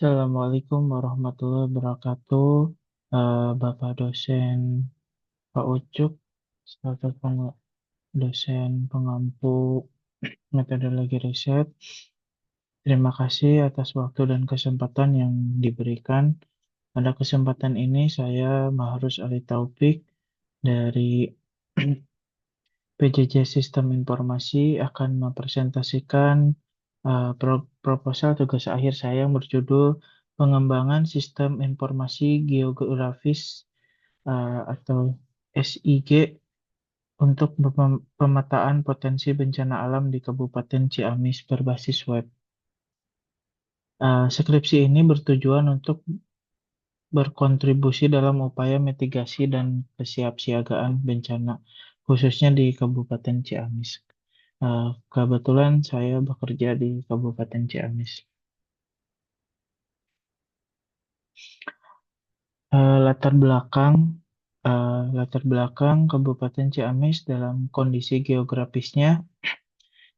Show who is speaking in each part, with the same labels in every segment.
Speaker 1: Assalamualaikum warahmatullahi wabarakatuh. Bapak dosen Pak Ucup, selaku dosen pengampu metodologi riset. Terima kasih atas waktu dan kesempatan yang diberikan. Pada kesempatan ini saya Mahrus Ali Taufik dari PJJ Sistem Informasi akan mempresentasikan proposal tugas akhir saya yang berjudul Pengembangan Sistem Informasi Geografis atau SIG untuk pemetaan potensi bencana alam di Kabupaten Ciamis berbasis web. Skripsi ini bertujuan untuk berkontribusi dalam upaya mitigasi dan kesiapsiagaan bencana, khususnya di Kabupaten Ciamis. Kebetulan saya bekerja di Kabupaten Ciamis. Eh, latar belakang latar belakang Kabupaten Ciamis dalam kondisi geografisnya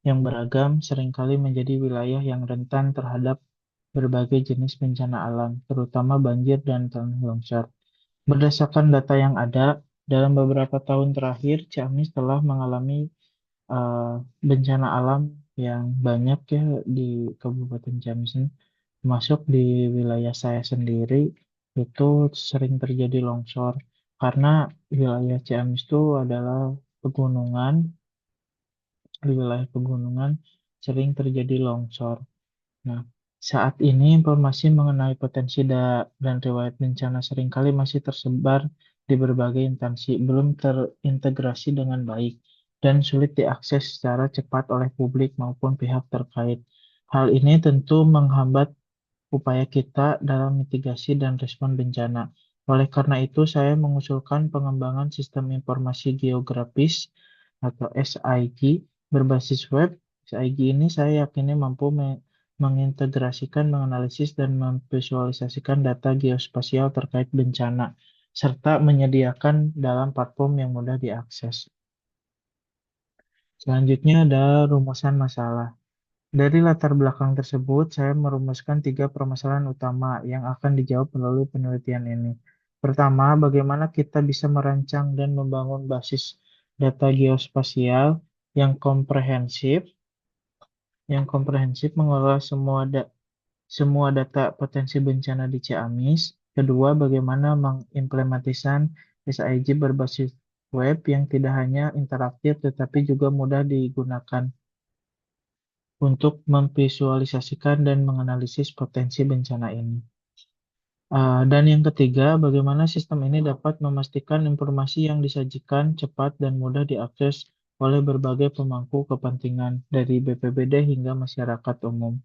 Speaker 1: yang beragam seringkali menjadi wilayah yang rentan terhadap berbagai jenis bencana alam, terutama banjir dan tanah longsor. Berdasarkan data yang ada, dalam beberapa tahun terakhir, Ciamis telah mengalami eh, bencana alam yang banyak ya di Kabupaten Ciamis ini. Masuk di wilayah saya sendiri, itu sering terjadi longsor. Karena wilayah Ciamis itu adalah pegunungan, di wilayah pegunungan sering terjadi longsor. Nah, saat ini informasi mengenai potensi dan riwayat bencana seringkali masih tersebar di berbagai instansi, belum terintegrasi dengan baik, dan sulit diakses secara cepat oleh publik maupun pihak terkait. Hal ini tentu menghambat upaya kita dalam mitigasi dan respon bencana. Oleh karena itu, saya mengusulkan pengembangan sistem informasi geografis atau SIG berbasis web. SIG ini saya yakini mampu mengintegrasikan, menganalisis, dan memvisualisasikan data geospasial terkait bencana, serta menyediakan dalam platform yang mudah diakses. Selanjutnya ada rumusan masalah. Dari latar belakang tersebut, saya merumuskan tiga permasalahan utama yang akan dijawab melalui penelitian ini. Pertama, bagaimana kita bisa merancang dan membangun basis data geospasial yang komprehensif, mengelola semua data potensi bencana di Ciamis. Kedua, bagaimana mengimplementasikan SIG berbasis web yang tidak hanya interaktif tetapi juga mudah digunakan untuk memvisualisasikan dan menganalisis potensi bencana ini. Dan yang ketiga, bagaimana sistem ini dapat memastikan informasi yang disajikan cepat dan mudah diakses oleh berbagai pemangku kepentingan dari BPBD hingga masyarakat umum.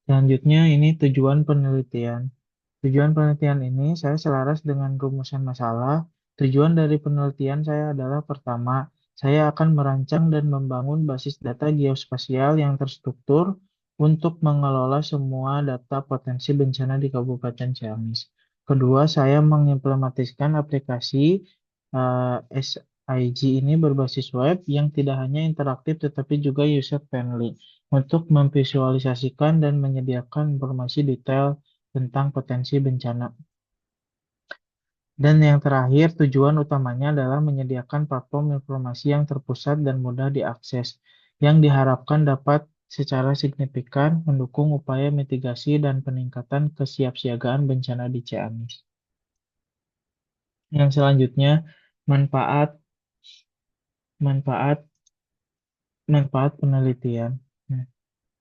Speaker 1: Selanjutnya, ini tujuan penelitian. Tujuan penelitian ini saya selaras dengan rumusan masalah. Tujuan dari penelitian saya adalah pertama, saya akan merancang dan membangun basis data geospasial yang terstruktur untuk mengelola semua data potensi bencana di Kabupaten Ciamis. Kedua, saya mengimplementasikan aplikasi SIG ini berbasis web yang tidak hanya interaktif tetapi juga user-friendly untuk memvisualisasikan dan menyediakan informasi detail tentang potensi bencana. Dan yang terakhir, tujuan utamanya adalah menyediakan platform informasi yang terpusat dan mudah diakses, yang diharapkan dapat secara signifikan mendukung upaya mitigasi dan peningkatan kesiapsiagaan bencana di Ciamis. Yang selanjutnya, manfaat manfaat manfaat penelitian. Nah,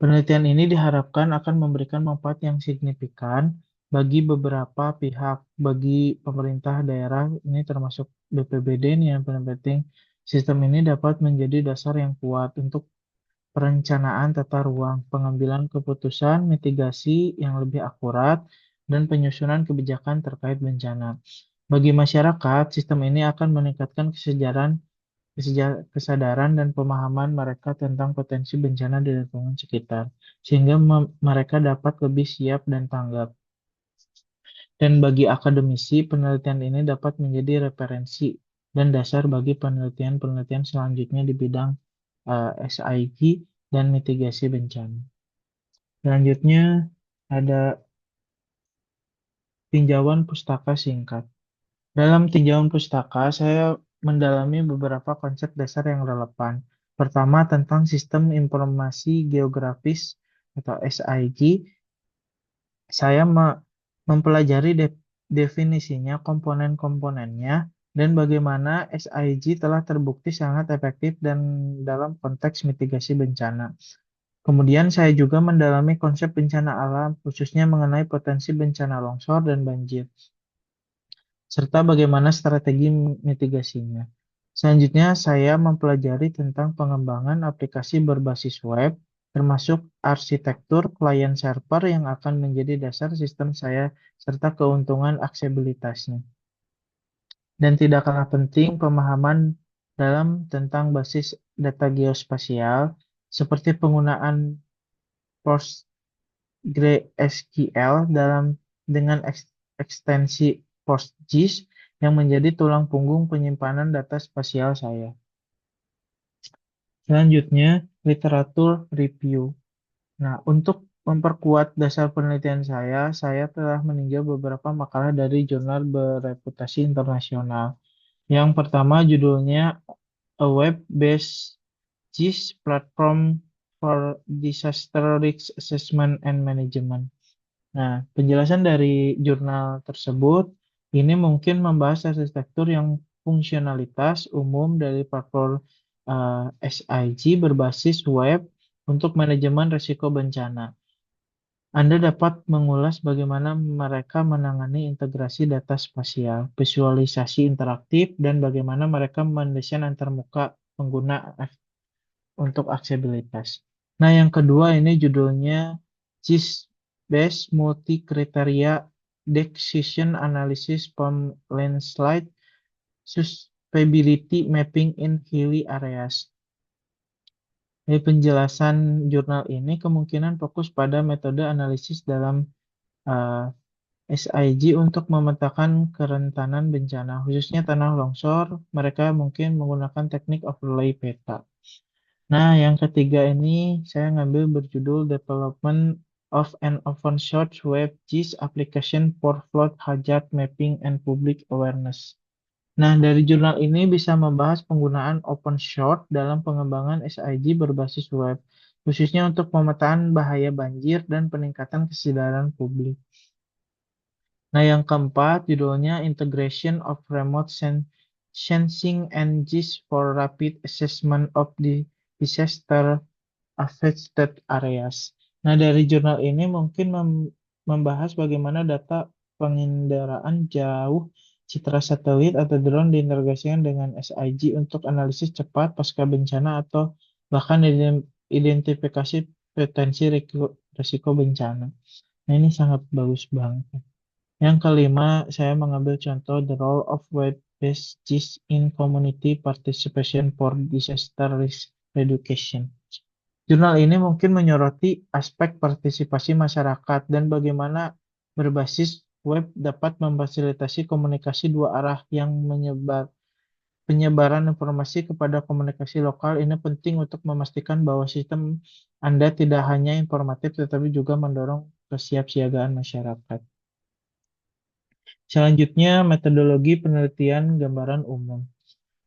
Speaker 1: penelitian ini diharapkan akan memberikan manfaat yang signifikan bagi beberapa pihak, bagi pemerintah daerah, ini termasuk BPBD ini yang paling penting. Sistem ini dapat menjadi dasar yang kuat untuk perencanaan tata ruang, pengambilan keputusan, mitigasi yang lebih akurat, dan penyusunan kebijakan terkait bencana. Bagi masyarakat, sistem ini akan meningkatkan kesadaran dan pemahaman mereka tentang potensi bencana di lingkungan sekitar, sehingga mereka dapat lebih siap dan tanggap. Dan bagi akademisi, penelitian ini dapat menjadi referensi dan dasar bagi penelitian-penelitian selanjutnya di bidang SIG dan mitigasi bencana. Selanjutnya, ada tinjauan pustaka singkat. Dalam tinjauan pustaka, saya mendalami beberapa konsep dasar yang relevan. Pertama, tentang sistem informasi geografis atau SIG. Saya mempelajari definisinya, komponen-komponennya, dan bagaimana SIG telah terbukti sangat efektif dan dalam konteks mitigasi bencana. Kemudian saya juga mendalami konsep bencana alam, khususnya mengenai potensi bencana longsor dan banjir, serta bagaimana strategi mitigasinya. Selanjutnya, saya mempelajari tentang pengembangan aplikasi berbasis web, termasuk arsitektur client-server yang akan menjadi dasar sistem saya, serta keuntungan aksesibilitasnya. Dan tidak kalah penting, pemahaman dalam tentang basis data geospasial, seperti penggunaan PostgreSQL dengan ekstensi PostGIS yang menjadi tulang punggung penyimpanan data spasial saya. Selanjutnya, literatur review. Nah, untuk memperkuat dasar penelitian saya telah meninjau beberapa makalah dari jurnal bereputasi internasional. Yang pertama judulnya A Web-Based GIS Platform for Disaster Risk Assessment and Management. Nah, penjelasan dari jurnal tersebut ini mungkin membahas arsitektur yang fungsionalitas umum dari platform SIG berbasis web untuk manajemen risiko bencana. Anda dapat mengulas bagaimana mereka menangani integrasi data spasial, visualisasi interaktif, dan bagaimana mereka mendesain antarmuka pengguna untuk aksesibilitas. Nah, yang kedua ini judulnya GIS Based Multi-Criteria Decision Analysis from Landslide Susceptibility Mapping in Hilly Areas. Dari penjelasan jurnal ini kemungkinan fokus pada metode analisis dalam uh, SIG untuk memetakan kerentanan bencana, khususnya tanah longsor. Mereka mungkin menggunakan teknik overlay peta. Nah, yang ketiga ini saya ngambil berjudul Development of an Open Source Web GIS Application for Flood Hazard Mapping and Public Awareness. Nah, dari jurnal ini bisa membahas penggunaan open source dalam pengembangan SIG berbasis web, khususnya untuk pemetaan bahaya banjir dan peningkatan kesadaran publik. Nah, yang keempat judulnya Integration of Remote Sensing and GIS for Rapid Assessment of the Disaster Affected Areas. Nah, dari jurnal ini mungkin membahas bagaimana data penginderaan jauh citra satelit atau drone diintegrasikan dengan SIG untuk analisis cepat pasca bencana atau bahkan identifikasi potensi risiko bencana. Nah, ini sangat bagus banget. Yang kelima, saya mengambil contoh The Role of Web-Based GIS in Community Participation for Disaster Risk Reduction. Jurnal ini mungkin menyoroti aspek partisipasi masyarakat dan bagaimana berbasis web dapat memfasilitasi komunikasi dua arah yang penyebaran informasi kepada komunikasi lokal. Ini penting untuk memastikan bahwa sistem Anda tidak hanya informatif tetapi juga mendorong kesiapsiagaan masyarakat. Selanjutnya, metodologi penelitian gambaran umum.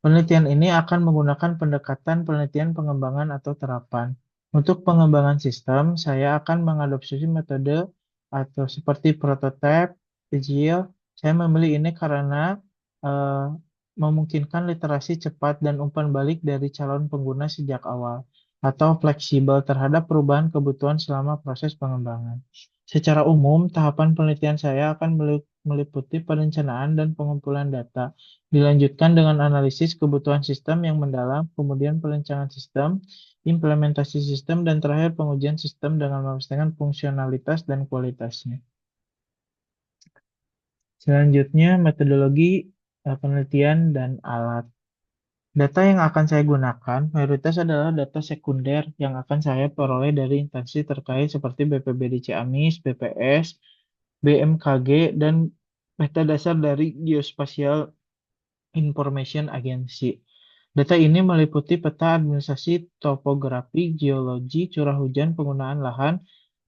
Speaker 1: Penelitian ini akan menggunakan pendekatan penelitian pengembangan atau terapan. Untuk pengembangan sistem, saya akan mengadopsi metode atau seperti prototype, agile. Saya memilih ini karena eh, memungkinkan literasi cepat dan umpan balik dari calon pengguna sejak awal, atau fleksibel terhadap perubahan kebutuhan selama proses pengembangan. Secara umum, tahapan penelitian saya akan meliputi perencanaan dan pengumpulan data. Dilanjutkan dengan analisis kebutuhan sistem yang mendalam, kemudian perencanaan sistem, implementasi sistem, dan terakhir pengujian sistem dengan memastikan fungsionalitas dan kualitasnya. Selanjutnya, metodologi penelitian dan alat. Data yang akan saya gunakan mayoritas adalah data sekunder yang akan saya peroleh dari instansi terkait seperti BPBD Ciamis, BPS, BMKG, dan data dasar dari Geospatial Information Agency. Data ini meliputi peta administrasi, topografi, geologi, curah hujan, penggunaan lahan,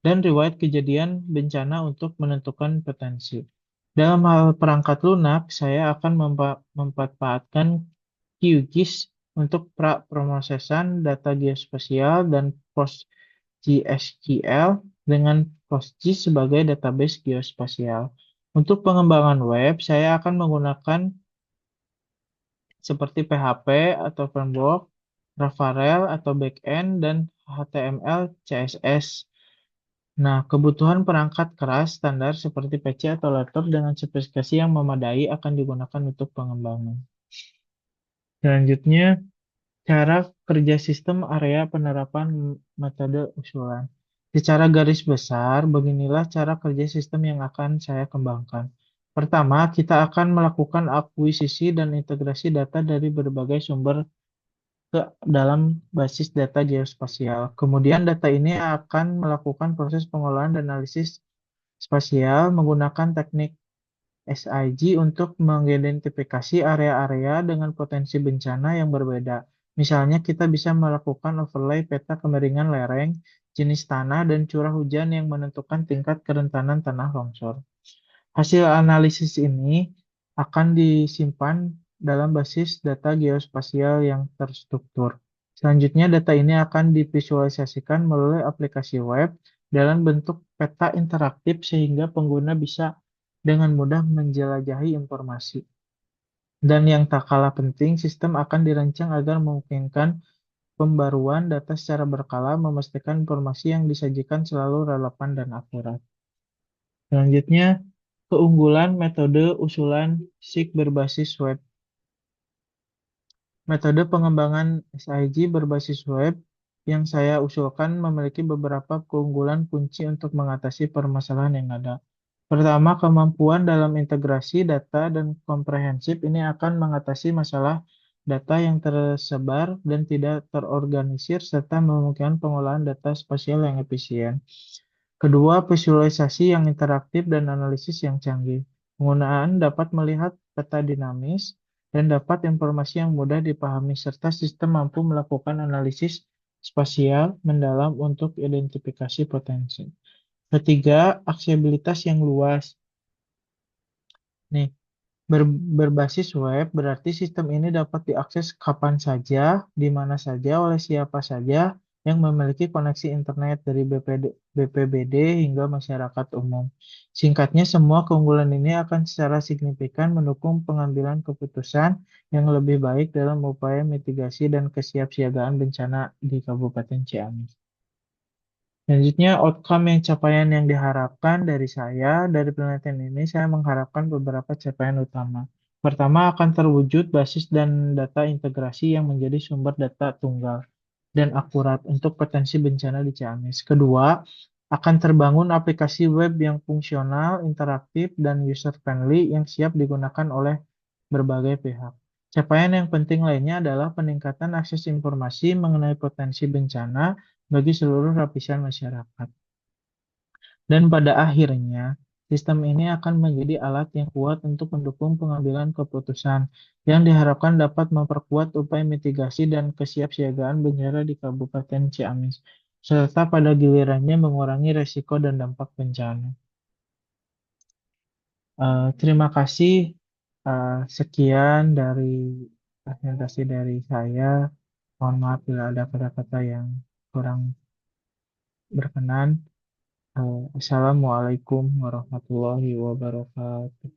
Speaker 1: dan riwayat kejadian bencana untuk menentukan potensi. Dalam hal perangkat lunak, saya akan memanfaatkan QGIS untuk pra-prosesan data geospasial dan PostgreSQL dengan PostGIS sebagai database geospasial. Untuk pengembangan web, saya akan menggunakan seperti PHP atau framework, Ravelry atau backend, dan HTML, CSS. Nah, kebutuhan perangkat keras standar seperti PC atau laptop dengan spesifikasi yang memadai akan digunakan untuk pengembangan. Selanjutnya, cara kerja sistem area penerapan metode usulan. Secara garis besar, beginilah cara kerja sistem yang akan saya kembangkan. Pertama, kita akan melakukan akuisisi dan integrasi data dari berbagai sumber ke dalam basis data geospasial. Kemudian data ini akan melakukan proses pengolahan dan analisis spasial menggunakan teknik SIG untuk mengidentifikasi area-area dengan potensi bencana yang berbeda. Misalnya, kita bisa melakukan overlay peta kemiringan lereng, jenis tanah, dan curah hujan yang menentukan tingkat kerentanan tanah longsor. Hasil analisis ini akan disimpan dalam basis data geospasial yang terstruktur. Selanjutnya, data ini akan divisualisasikan melalui aplikasi web dalam bentuk peta interaktif sehingga pengguna bisa dengan mudah menjelajahi informasi. Dan yang tak kalah penting, sistem akan dirancang agar memungkinkan pembaruan data secara berkala, memastikan informasi yang disajikan selalu relevan dan akurat. Selanjutnya, keunggulan metode usulan SIG berbasis web. Metode pengembangan SIG berbasis web yang saya usulkan memiliki beberapa keunggulan kunci untuk mengatasi permasalahan yang ada. Pertama, kemampuan dalam integrasi data dan komprehensif ini akan mengatasi masalah data yang tersebar dan tidak terorganisir serta memungkinkan pengolahan data spasial yang efisien. Kedua, visualisasi yang interaktif dan analisis yang canggih. Penggunaan dapat melihat peta dinamis dan dapat informasi yang mudah dipahami serta sistem mampu melakukan analisis spasial mendalam untuk identifikasi potensi. Ketiga, aksesibilitas yang luas. Nih, berbasis web berarti sistem ini dapat diakses kapan saja, di mana saja, oleh siapa saja yang memiliki koneksi internet dari BPBD hingga masyarakat umum. Singkatnya, semua keunggulan ini akan secara signifikan mendukung pengambilan keputusan yang lebih baik dalam upaya mitigasi dan kesiapsiagaan bencana di Kabupaten Ciamis. Selanjutnya, outcome yang capaian yang diharapkan dari saya, dari penelitian ini, saya mengharapkan beberapa capaian utama. Pertama, akan terwujud basis dan data integrasi yang menjadi sumber data tunggal dan akurat untuk potensi bencana di Ciamis. Kedua, akan terbangun aplikasi web yang fungsional, interaktif, dan user-friendly yang siap digunakan oleh berbagai pihak. Capaian yang penting lainnya adalah peningkatan akses informasi mengenai potensi bencana bagi seluruh lapisan masyarakat. Dan pada akhirnya, sistem ini akan menjadi alat yang kuat untuk mendukung pengambilan keputusan yang diharapkan dapat memperkuat upaya mitigasi dan kesiapsiagaan bencana di Kabupaten Ciamis, serta pada gilirannya mengurangi resiko dan dampak bencana. Terima kasih. Sekian dari presentasi dari saya. Mohon maaf bila ada kata-kata yang kurang berkenan. Assalamualaikum warahmatullahi wabarakatuh.